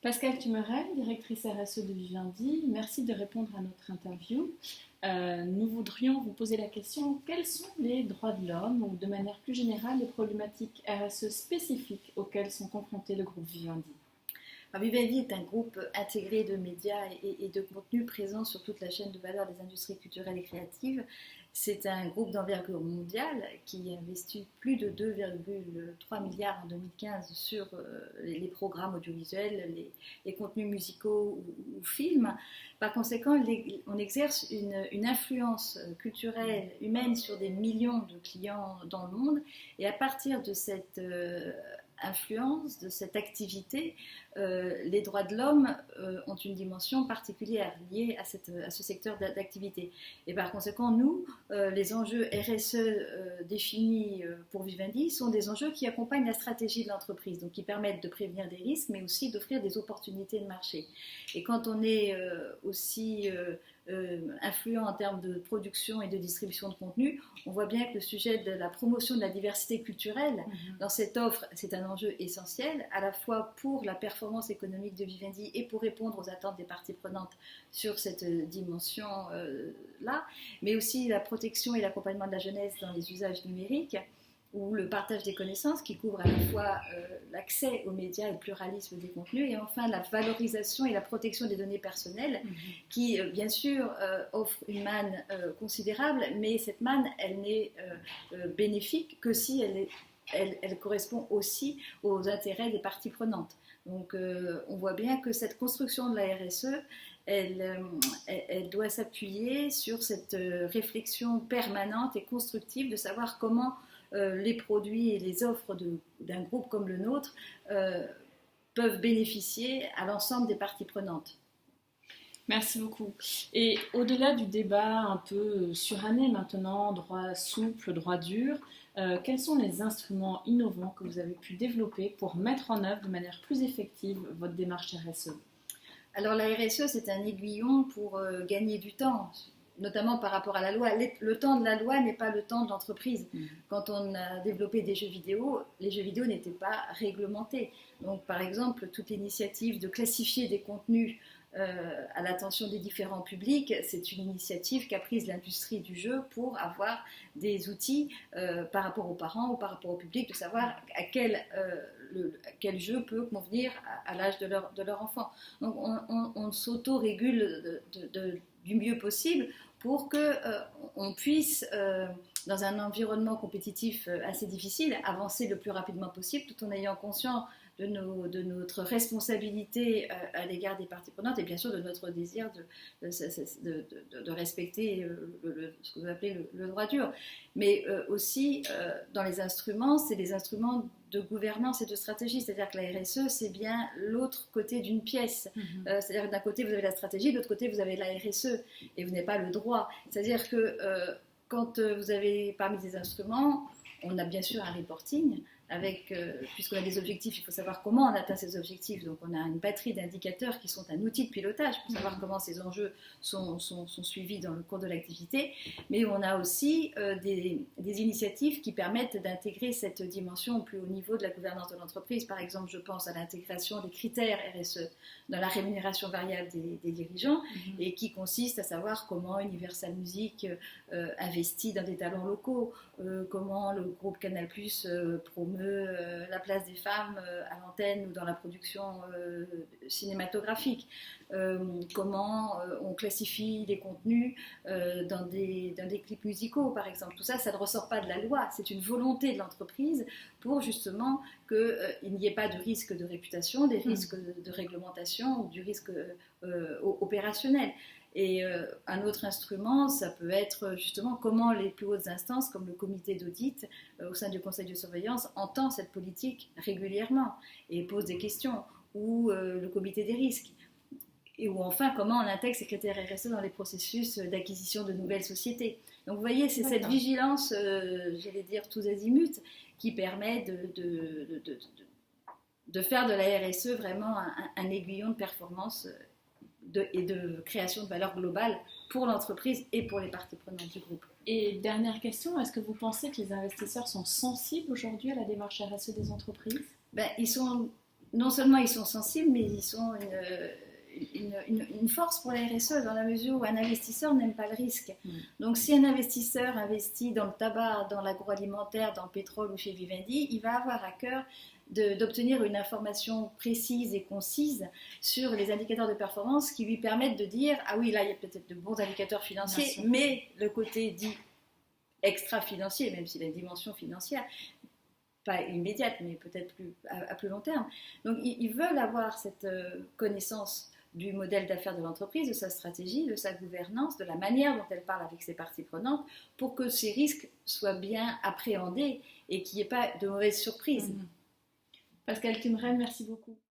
Pascale Tummerel, directrice RSE de Vivendi, merci de répondre à notre interview. Nous voudrions vous poser la question, quels sont les droits de l'homme ou de manière plus générale les problématiques RSE spécifiques auxquelles sont confrontés le groupe Vivendi? Vivendi est un groupe intégré de médias et de contenus présents sur toute la chaîne de valeur des industries culturelles et créatives. C'est un groupe d'envergure mondiale qui investit plus de 2,3 milliards en 2015 sur les programmes audiovisuels, les contenus musicaux ou films. Par conséquent, on exerce une influence culturelle, humaine sur des millions de clients dans le monde. Et à partir de cette influence, de cette activité, les droits de l'homme ont une dimension particulière liée à ce secteur d'activité. Et par conséquent, nous, les enjeux RSE définis pour Vivendi sont des enjeux qui accompagnent la stratégie de l'entreprise, donc qui permettent de prévenir des risques, mais aussi d'offrir des opportunités de marché. Et quand on est aussi influent en termes de production et de distribution de contenu, on voit bien que le sujet de la promotion de la diversité culturelle dans cette offre, c'est un enjeu essentiel, à la fois pour la performance économique de Vivendi et pour répondre aux attentes des parties prenantes sur cette dimension-là, mais aussi la protection et l'accompagnement de la jeunesse dans les usages numériques, ou le partage des connaissances qui couvre à la fois l'accès aux médias et le pluralisme des contenus, et enfin la valorisation et la protection des données personnelles qui, bien sûr, offre une manne considérable, mais cette manne, elle n'est bénéfique que si elle correspond aussi aux intérêts des parties prenantes. Donc on voit bien que cette construction de la RSE, elle doit s'appuyer sur cette réflexion permanente et constructive de savoir comment les produits et les offres d'un groupe comme le nôtre peuvent bénéficier à l'ensemble des parties prenantes. Merci beaucoup. Et au-delà du débat un peu suranné maintenant, droit souple, droit dur, quels sont les instruments innovants que vous avez pu développer pour mettre en œuvre de manière plus effective votre démarche RSE? Alors la RSE, c'est un aiguillon pour gagner du temps, notamment par rapport à la loi. Le temps de la loi n'est pas le temps de l'entreprise. Quand on a développé des jeux vidéo, les jeux vidéo n'étaient pas réglementés. Donc par exemple, toute l'initiative de classifier des contenus à l'attention des différents publics, c'est une initiative qu'a prise l'industrie du jeu pour avoir des outils par rapport aux parents ou par rapport au public, de savoir à quel jeu peut convenir à l'âge de leur enfant. Donc on s'auto-régule du mieux possible pour qu'on puisse, dans un environnement compétitif assez difficile, avancer le plus rapidement possible tout en ayant conscience de notre responsabilité à l'égard des parties prenantes et bien sûr de notre désir de respecter ce que vous appelez le droit dur. Mais aussi, dans les instruments, c'est des instruments de gouvernance et de stratégie, c'est-à-dire que la RSE, c'est bien l'autre côté d'une pièce. C'est-à-dire que d'un côté, vous avez la stratégie, de l'autre côté, vous avez la RSE, et vous n'avez pas le droit. C'est-à-dire que quand vous avez parmi ces instruments, on a bien sûr un reporting, puisqu'on a des objectifs, il faut savoir comment on atteint ces objectifs. Donc on a une batterie d'indicateurs qui sont un outil de pilotage pour savoir comment ces enjeux sont suivis dans le cours de l'activité. Mais on a aussi des initiatives qui permettent d'intégrer cette dimension au plus haut niveau de la gouvernance de l'entreprise. Par exemple, je pense à l'intégration des critères RSE dans la rémunération variable des dirigeants, et qui consiste à savoir comment Universal Music investit dans des talents locaux, comment le groupe Canal+ promeut la place des femmes à l'antenne ou dans la production cinématographique, comment on classifie les contenus dans des clips musicaux par exemple. Tout ça, ça ne ressort pas de la loi, c'est une volonté de l'entreprise pour justement qu'il n'y ait pas de risque de réputation, des risques de réglementation ou du risque opérationnel. Et un autre instrument, ça peut être justement comment les plus hautes instances, comme le comité d'audit au sein du conseil de surveillance, entend cette politique régulièrement et pose des questions, ou le comité des risques. Ou enfin, comment on intègre ces critères RSE dans les processus d'acquisition de nouvelles sociétés. Donc vous voyez, c'est cette vigilance, j'allais dire tous azimuts, qui permet de faire de la RSE vraiment un aiguillon de performance et de création de valeur globale pour l'entreprise et pour les parties prenantes du groupe. Et dernière question, est-ce que vous pensez que les investisseurs sont sensibles aujourd'hui à la démarche RSE des entreprises ? Ils sont non seulement ils sont sensibles, mais ils sont une force pour la RSE dans la mesure où un investisseur n'aime pas le risque. Donc si un investisseur investit dans le tabac, dans l'agroalimentaire, dans le pétrole ou chez Vivendi, il va avoir à cœur d'obtenir une information précise et concise sur les indicateurs de performance qui lui permettent de dire ah oui, là il y a peut-être de bons indicateurs financiers, mais le côté dit extra-financier, même s'il a une dimension financière, pas immédiate, mais peut-être à plus long terme. Donc ils veulent avoir cette connaissance du modèle d'affaires de l'entreprise, de sa stratégie, de sa gouvernance, de la manière dont elle parle avec ses parties prenantes, pour que ces risques soient bien appréhendés et qu'il n'y ait pas de mauvaises surprises. Pascal Thumren, merci beaucoup.